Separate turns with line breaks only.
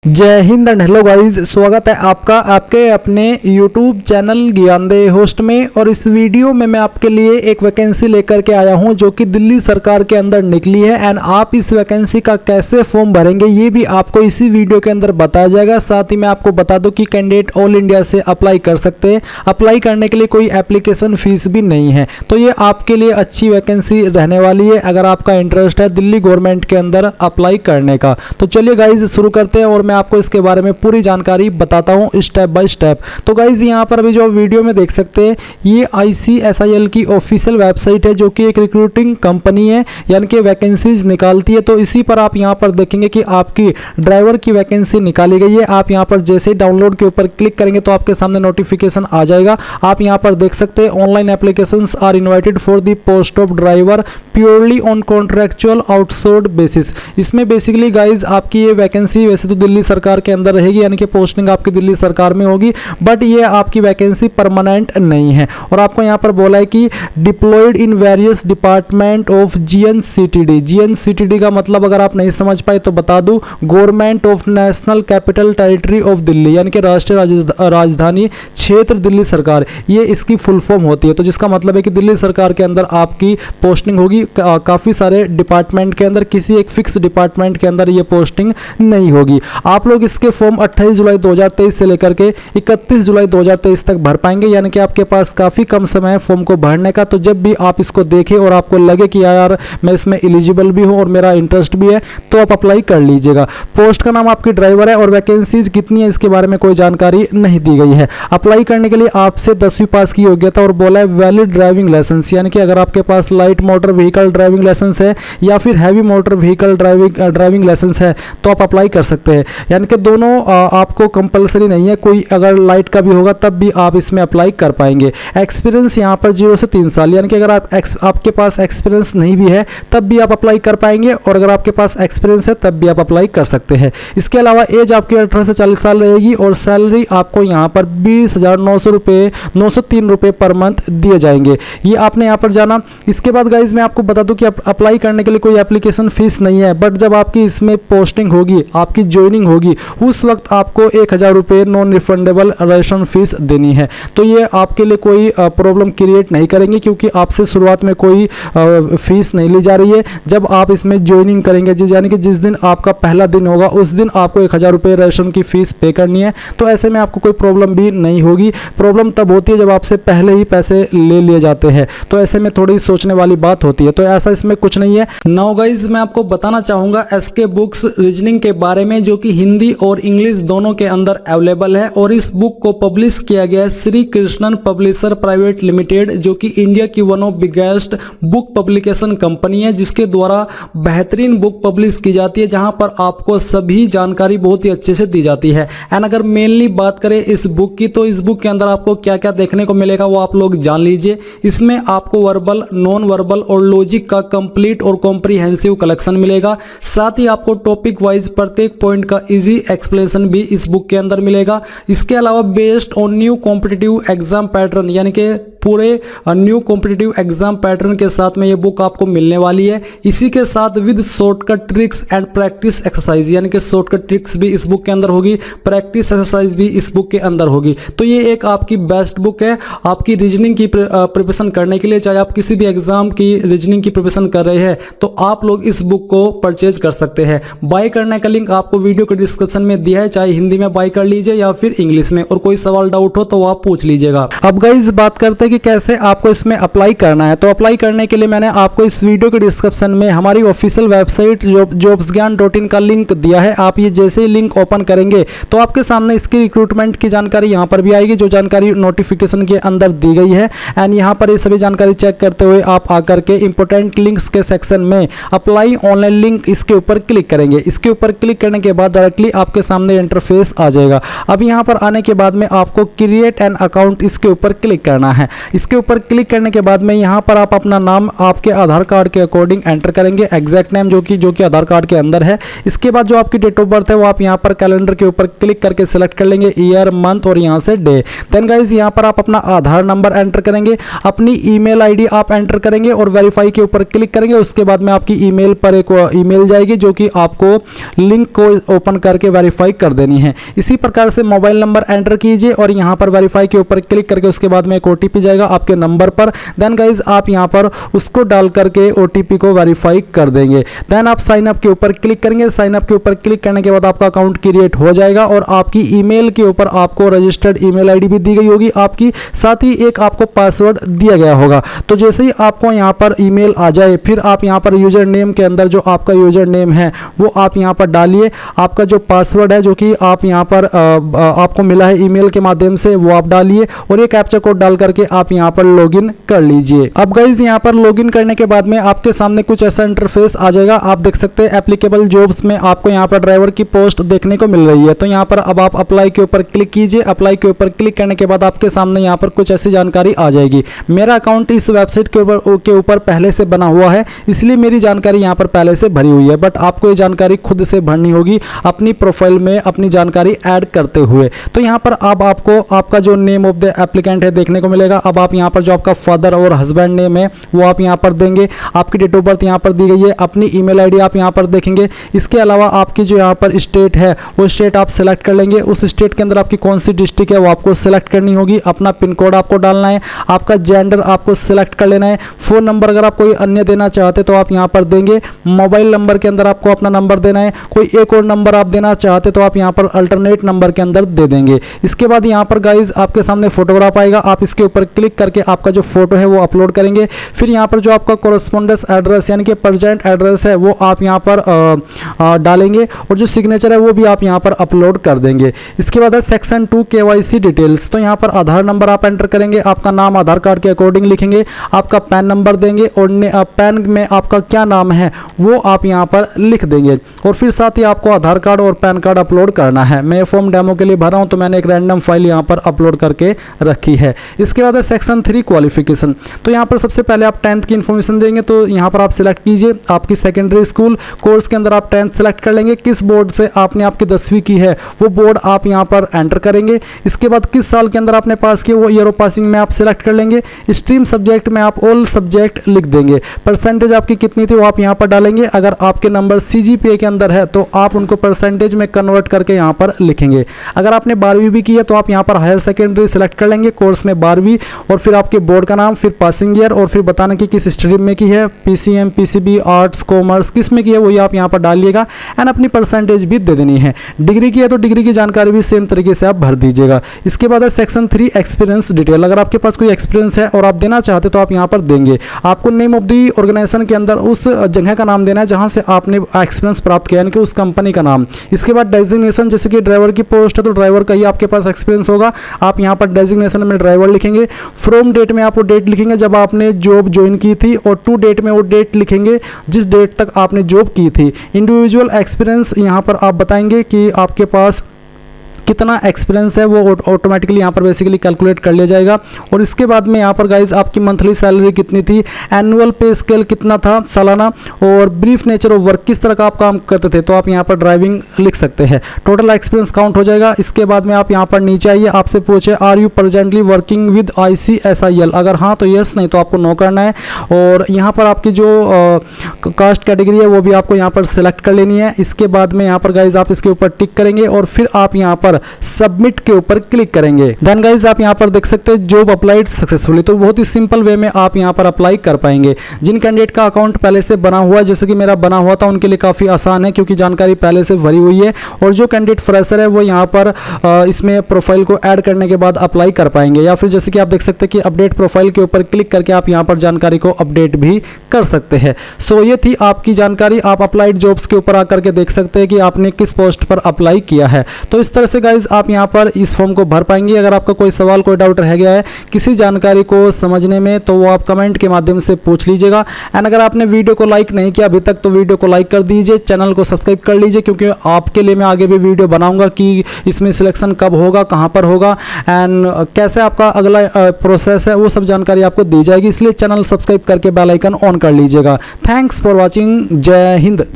जय Hind and hello guys, स्वागत है आपका आपके अपने YouTube चैनल ज्ञानदेह होस्ट में। और इस वीडियो में मैं आपके लिए एक वैकेंसी लेकर के आया हूं जो कि दिल्ली सरकार के अंदर निकली है। एंड आप इस वैकेंसी का कैसे फॉर्म भरेंगे ये भी आपको इसी वीडियो के अंदर बताया जाएगा। साथ ही मैं आपको बता दूं कि कैंडिडेट ऑल इंडिया से अप्लाई कर सकते हैं। अप्लाई करने के लिए कोई एप्लीकेशन फीस भी नहीं है, तो ये आपके लिए अच्छी वैकेंसी रहने वाली है अगर आपका इंटरेस्ट है दिल्ली गवर्नमेंट के अंदर अप्लाई करने का। तो चलिए गाइज शुरू करते हैं और मैं आपको इसके बारे में पूरी जानकारी बताता हूं स्टेप बाय स्टेप। तो गाइज यहां पर अभी जो वीडियो में देख सकते हैं ये ICSIL की ऑफिशियल वेबसाइट है जो कि एक रिक्रूटिंग कंपनी है, यानी कि वैकेंसीज निकालती है। तो इसी पर आप यहां पर देखेंगे कि आपकी ड्राइवर की वैकेंसी निकाली गई है। आप यहां पर जैसे ही डाउनलोड के ऊपर क्लिक करेंगे तो आपके सामने नोटिफिकेशन आ जाएगा। आप यहां पर देख सकते हैं online applications are invited for the post of driver purely on contractual outsourced basis. इसमें बेसिकली गाइज आपकी ये वैकेंसी वैसे तो दिल्ली सरकार के अंदर रहेगी, यानी कि पोस्टिंग आपकी दिल्ली सरकार में होगी, बट ये आपकी वैकेंसी परमानेंट नहीं है। और आपको यहाँ पर बोला है कि deployed in various department of GNCTD। GNCTD का मतलब अगर आप नहीं समझ पाए तो बता दूं, government of national capital territory of Delhi, यानी कि राष्ट्रीय राजधानी क्षेत्र दिल्ली सरकार, ये इसकी फुल फॉर्म होती है। तो जिसका मतलब है कि दिल्ली सरकार के अंदर आपकी पोस्टिंग होगी। काफ़ी सारे डिपार्टमेंट के अंदर, किसी एक फिक्स डिपार्टमेंट के अंदर ये पोस्टिंग नहीं होगी। आप लोग इसके फॉर्म 28 जुलाई 2023 से लेकर के 31 जुलाई 2023 तक भर पाएंगे, यानी कि आपके पास काफ़ी कम समय है फॉर्म को भरने का। तो जब भी आप इसको देखें और आपको लगे कि यार मैं इसमें एलिजिबल भी हूँ और मेरा इंटरेस्ट भी है, तो आप अप्लाई कर लीजिएगा। पोस्ट का नाम आपकी ड्राइवर है और वैकेंसीज कितनी है इसके बारे में कोई जानकारी नहीं दी गई है। अप्लाई करने के लिए आपसे 10वीं पास की योग्यता और बोला है वैलिड ड्राइविंग लाइसेंस, यानी कि अगर आपके पास light motor vehicle driving licence है या फिर heavy motor vehicle driving licence है तो आप अप्लाई कर सकते हैं। यानी कि दोनों आपको कंपलसरी नहीं है, कोई अगर लाइट का भी होगा तब भी आप इसमें अप्लाई कर पाएंगे। एक्सपीरियंस यहाँ पर 0 से 3 साल, यानी कि अगर आपके पास एक्सपीरियंस नहीं भी है तब भी आप अप्लाई कर पाएंगे, और अगर आपके पास एक्सपीरियंस है तब भी आप अप्लाई कर सकते हैं। इसके अलावा एज आपकी 18 से 40 साल रहेगी और सैलरी आपको यहाँ पर 20,903 रुपये पर मंथ दिए जाएंगे। ये आपने यहाँ पर जाना। इसके बाद गाइज मैं आपको बता दूं कि अप्लाई करने के लिए कोई एप्लीकेशन फीस नहीं है, बट जब आपकी इसमें पोस्टिंग होगी, आपकी ज्वाइनिंग होगी, उस वक्त आपको 1,000 रुपये नॉन रिफंडेबल रजिस्ट्रेशन फीस देनी है। तो ये आपके लिए कोई प्रॉब्लम क्रिएट नहीं करेंगे, क्योंकि आपसे शुरुआत में कोई फीस नहीं ली जा रही है। जब आप इसमें ज्वाइनिंग करेंगे, यानी कि जिस दिन आपका पहला दिन होगा उस दिन आपको 1,000 रुपये रजिस्ट्रेशन की फीस पे करनी है। तो ऐसे में आपको कोई प्रॉब्लम भी नहीं होगी। प्रॉब्लम तब होती है जब आपसे पहले ही पैसे ले लिए जाते हैं, तो ऐसे में थोड़ी सोचने वाली बात होती है। तो ऐसा इसमें कुछ नहीं है। नाउ गाइज मैं आपको बताना चाहूँगा SK बुक्स रीजनिंग के बारे में, जो कि हिंदी और इंग्लिश दोनों के अंदर अवेलेबल है। और इस बुक को पब्लिश किया गया है Shri Krishnan publisher private limited, जो कि इंडिया की one of biggest book publication company है, जिसके द्वारा बेहतरीन बुक पब्लिश की जाती है, जहां पर आपको सभी जानकारी बहुत ही अच्छे से दी जाती है। एंड अगर मेनली बात करें इस बुक की, तो इस बुक के अंदर आपको क्या क्या देखने को मिलेगा वो आप लोग जान लीजिए। इसमें आपको वर्बल, नॉन वर्बल और लॉजिक का कंप्लीट और कॉम्प्रिहेंसिव कलेक्शन मिलेगा। साथ ही आपको टॉपिक वाइज प्रत्येक पॉइंट का इजी एक्सप्लेनेशन भी इस बुक के अंदर मिलेगा। इसके अलावा based on new competitive exam pattern, यानी कि पूरे न्यू कॉम्पिटिटिव एग्जाम पैटर्न के साथ में ये बुक आपको मिलने वाली है। इसी के साथ with shortcut tricks and practice exercise, यानी कि शॉर्टकट ट्रिक्स भी इस बुक के अंदर होगी, प्रैक्टिस एक्सरसाइज भी इस बुक के अंदर होगी। तो ये एक आपकी बेस्ट बुक है आपकी रीजनिंग की प्रिपरेशन करने के लिए। चाहे आप किसी भी एग्जाम की रीजनिंग की प्रिपरेशन कर रहे हैं तो आप लोग इस बुक को परचेज कर सकते हैं। बाय करने का लिंक आपको वीडियो के डिस्क्रिप्शन में दिया है, चाहे हिंदी में बाय कर लीजिए या फिर इंग्लिश में। और कोई सवाल डाउट हो तो आप पूछ लीजिएगा। अब गाइस बात करते हैं कि कैसे आपको इसमें अप्लाई करना है। तो अप्लाई करने के लिए मैंने आपको इस वीडियो के डिस्क्रिप्शन में हमारी ऑफिशियल वेबसाइट jobsgyan.in का लिंक दिया है। आप ये जैसे ही लिंक ओपन करेंगे तो आपके सामने इसकी रिक्रूटमेंट की जानकारी यहाँ पर भी आएगी, जो जानकारी नोटिफिकेशन के अंदर दी गई है। एंड यहाँ पर ये सभी जानकारी चेक करते हुए आप आकर के इंपोर्टेंट लिंक्स के सेक्शन में अप्लाई ऑनलाइन लिंक, इसके ऊपर क्लिक करेंगे। इसके ऊपर क्लिक करने के बाद डायरेक्टली आपके सामने इंटरफेस आ जाएगा। अब यहाँ पर आने के बाद में आपको क्रिएट एन अकाउंट, इसके ऊपर क्लिक करना है। इसके ऊपर क्लिक करने के बाद में यहाँ पर आप अपना नाम आपके आधार कार्ड के अकॉर्डिंग एंटर करेंगे, एग्जैक्ट नेम जो कि आधार कार्ड के अंदर है। इसके बाद जो आपकी डेट ऑफ बर्थ है वो आप यहाँ पर कैलेंडर के ऊपर क्लिक करके सिलेक्ट कर लेंगे, ईयर, मंथ और यहाँ से डे। देन गाइज यहाँ पर आप अपना आधार नंबर एंटर करेंगे, अपनी ईमेल आईडी आप एंटर करेंगे और वेरीफाई के ऊपर क्लिक करेंगे। उसके बाद में आपकी ईमेल पर एक ईमेल जाएगी जो कि आपको लिंक को ओपन करके वेरीफाई कर देनी है। इसी प्रकार से मोबाइल नंबर एंटर कीजिए और यहाँ पर वेरीफाई के ऊपर क्लिक करके उसके बाद में एक ओटीपी जाएगा आपके नंबर पर। देन गाइज आप यहाँ पर उसको डाल करके ओटीपी को वेरीफाई कर देंगे। देन आप साइन अप के ऊपर क्लिक करेंगे। साइन अप के ऊपर क्लिक करने के बाद आपका अकाउंट क्रिएट हो जाएगा और आपकी ईमेल के ऊपर आपको रजिस्टर्ड ईमेल आईडी भी दी गई होगी आपकी, साथ ही एक आपको पासवर्ड दिया गया होगा। तो जैसे ही आपको यहाँ पर ईमेल आ जाए फिर आप यहाँ पर यूजर नेम के अंदर जो आपका यूजर नेम है वो आप यहाँ पर डालिए। आपका जो पासवर्ड है जो कि आप यहाँ पर आपको मिला है ईमेल के माध्यम से वो आप डालिए और एक कैप्चा कोड डाल करके आप यहाँ पर लॉगिन कर लीजिए। अब गाइज यहाँ पर लॉगिन करने के बाद में आपके सामने कुछ ऐसा इंटरफेस आ जाएगा। आप देख सकते हैं एप्लीकेबल जॉब्स में आपको यहाँ पर ड्राइवर की पोस्ट देखने को मिल रही है। तो यहाँ पर अब आप अप्लाई के ऊपर क्लिक कीजिए। अप्लाई के ऊपर क्लिक करने के बाद आपके सामने यहाँ पर कुछ ऐसी जानकारी आ जाएगी। मेरा अकाउंट इस वेबसाइट के ऊपर पहले से बना हुआ है, इसलिए मेरी जानकारी यहाँ पर पहले से भरी हुई है, बट आपको ये जानकारी खुद से भरनी होगी अपनी प्रोफाइल में अपनी जानकारी ऐड करते हुए। तो यहाँ पर अब आपको आपका जो नेम ऑफ द एप्लीकेंट है देखने को मिलेगा। अब आप यहाँ पर जो आपका फादर और हस्बैंड नेम है वो आप यहाँ पर देंगे। आपकी डेट ऑफ बर्थ यहाँ पर दी गई है। अपनी ईमेल आईडी आप यहाँ पर देखेंगे। इसके अलावा आपकी जो यहाँ पर स्टेट है वो स्टेट आप सेलेक्ट कर लेंगे। उस स्टेट के अंदर आपकी कौन सी डिस्ट्रिक्ट है वो आपको सेलेक्ट करनी होगी। अपना पिन कोड आपको डालना है। आपका जेंडर आपको सेलेक्ट कर लेना है। फ़ोन नंबर अगर आप कोई अन्य देना चाहते तो आप यहाँ पर देंगे। मोबाइल नंबर के अंदर आपको अपना नंबर देना है। कोई एक और नंबर आप देना चाहते तो आप यहाँ पर अल्टरनेट नंबर के अंदर दे देंगे। इसके बाद यहाँ पर गाइज आपके सामने फोटोग्राफ आएगा। आप इसके ऊपर क्लिक करके आपका जो फोटो है वो अपलोड करेंगे। फिर यहाँ पर जो आपका कोरेस्पोंडेंस एड्रेस यानी कि प्रेजेंट एड्रेस है वो आप यहाँ पर डालेंगे और जो सिग्नेचर है वो भी आप यहाँ पर अपलोड कर देंगे। इसके बाद है सेक्शन 2 KYC डिटेल्स। तो यहाँ पर आधार नंबर आप एंटर करेंगे। आपका नाम आधार कार्ड के अकॉर्डिंग लिखेंगे। आपका पैन नंबर देंगे और पैन में आपका क्या नाम है वो आप यहाँ पर लिख देंगे और फिर साथ ही आपको आधार कार्ड और पैन कार्ड अपलोड करना है। मैं फॉर्म डेमो के लिए भरा हूँ तो मैंने एक रैंडम फाइल यहाँ पर अपलोड करके रखी है। इसके बाद है सेक्शन 3 क्वालिफिकेशन। तो यहाँ पर सबसे पहले आप 10th की इन्फॉर्मेशन देंगे। तो यहाँ पर आप सिलेक्ट कीजिए आपकी सेकेंडरी स्कूल कोर्स के अंदर आप 10th सेलेक्ट कर लेंगे। किस बोर्ड से आपने आपकी 10वीं की है वो बोर्ड आप यहाँ पर एंटर करेंगे। इसके बाद किस साल के अंदर आपने पास किया वो ईयर ऑफ पासिंग में आप सिलेक्ट कर लेंगे। स्ट्रीम सब्जेक्ट में आप ऑल सब्जेक्ट लिख देंगे। परसेंटेज आपकी कितनी थी वो आप यहाँ पर डालेंगे। अगर आपके नंबर CGPA के अंदर है तो आप उनको परसेंटेज में कन्वर्ट करके यहाँ पर लिखेंगे। अगर आपने 12वीं भी की है तो आप यहाँ पर हायर सेकेंडरी सेलेक्ट कर लेंगे कोर्स में 12वीं और फिर आपके बोर्ड का नाम, फिर पासिंग ईयर और फिर बताना कि किस स्ट्रीम में की है, PCM, PCB, आर्ट्स, कॉमर्स किस में की है वही आप यहाँ पर डालिएगा एंड अपनी परसेंटेज भी दे देनी है। डिग्री की है तो डिग्री की जानकारी भी सेम तरीके से आप भर दीजिएगा। इसके बाद है सेक्शन 3 एक्सपीरियंस डिटेल। अगर आपके पास कोई एक्सपीरियंस है और आप देना चाहते तो आप यहाँ पर देंगे। आपको नेम ऑफ दी ऑर्गेनाइजेशन के अंदर उस जगह का नाम देना है जहाँ से आपने एक्सपीरियंस प्राप्त किया यानी कि उस कंपनी का नाम। इसके बाद डेजिग्नेशन, जैसे कि ड्राइवर की पोस्ट है तो ड्राइवर का ही आपके पास एक्सपीरियंस होगा। आप यहाँ पर डेजिग्नेशन में ड्राइवर लिखेंगे। फ्रॉम डेट में आप वो डेट लिखेंगे जब आपने जॉब ज्वाइन की थी और टू डेट में वो डेट लिखेंगे जिस डेट तक आपने जॉब की थी। इंडिविजुअल एक्सपीरियंस यहाँ पर आप बताएंगे कि आपके पास कितना एक्सपीरियंस है वो ऑटोमेटिकली यहाँ पर बेसिकली कैलकुलेट कर लिया जाएगा। और इसके बाद में यहाँ पर गाइज आपकी मंथली सैलरी कितनी थी, एनुअल पे स्केल कितना था सालाना, और ब्रीफ नेचर ऑफ वर्क किस तरह का आप काम करते थे तो आप यहाँ पर ड्राइविंग लिख सकते हैं। टोटल एक्सपीरियंस काउंट हो जाएगा। इसके बाद में आप यहाँ पर नीचे आइए, आपसे पूछे are you presently working with ICSIL, अगर हाँ तो यस, नहीं तो आपको नो करना है। और यहाँ पर आपकी जो कास्ट कैटेगरी है वो भी आपको यहाँ पर सिलेक्ट कर लेनी है। इसके बाद में यहाँ पर गाइज आप इसके ऊपर टिक करेंगे और फिर आप यहाँ पर सबमिट के ऊपर क्लिक करेंगे। देन गाइज आप यहाँ पर देख सकते हैं जॉब अप्लाइड सक्सेसफुली। तो बहुत ही सिंपल वे में आप यहाँ पर अप्लाई कर पाएंगे। जिन कैंडिडेट का अकाउंट पहले से बना हुआ है, जैसे कि मेरा बना हुआ था, उनके लिए काफ़ी आसान है क्योंकि जानकारी पहले से भरी हुई है। और जो कैंडिडेट फ्रेशर है वो यहाँ पर इसमें प्रोफाइल को ऐड करने के बाद अप्लाई कर पाएंगे। या फिर जैसे कि आप देख सकते हैं कि अपडेट प्रोफाइल के ऊपर क्लिक करके आप यहाँ पर जानकारी को अपडेट भी कर सकते हैं। सो ये थी आपकी जानकारी। आप अप्लाइड जॉब्स के ऊपर आकर के देख सकते हैं कि आपने किस पोस्ट पर अप्लाई किया है। तो इस तरह से गाइज आप यहाँ पर इस फॉर्म को भर पाएंगे। अगर आपका कोई सवाल, कोई डाउट रह गया है किसी जानकारी को समझने में तो वो आप कमेंट के माध्यम से पूछ लीजिएगा। एंड अगर आपने वीडियो को लाइक नहीं किया अभी तक तो वीडियो को लाइक कर दीजिए, चैनल को सब्सक्राइब कर लीजिए क्योंकि आपके लिए मैं आगे भी वीडियो बनाऊंगा कि इसमें सिलेक्शन कब होगा, कहाँ पर होगा एंड कैसे आपका अगला प्रोसेस है, वो सब जानकारी आपको दी जाएगी। इसलिए चैनल सब्सक्राइब करके बेल आइकन ऑन कर लीजिएगा। Thanks for watching. जय हिंद।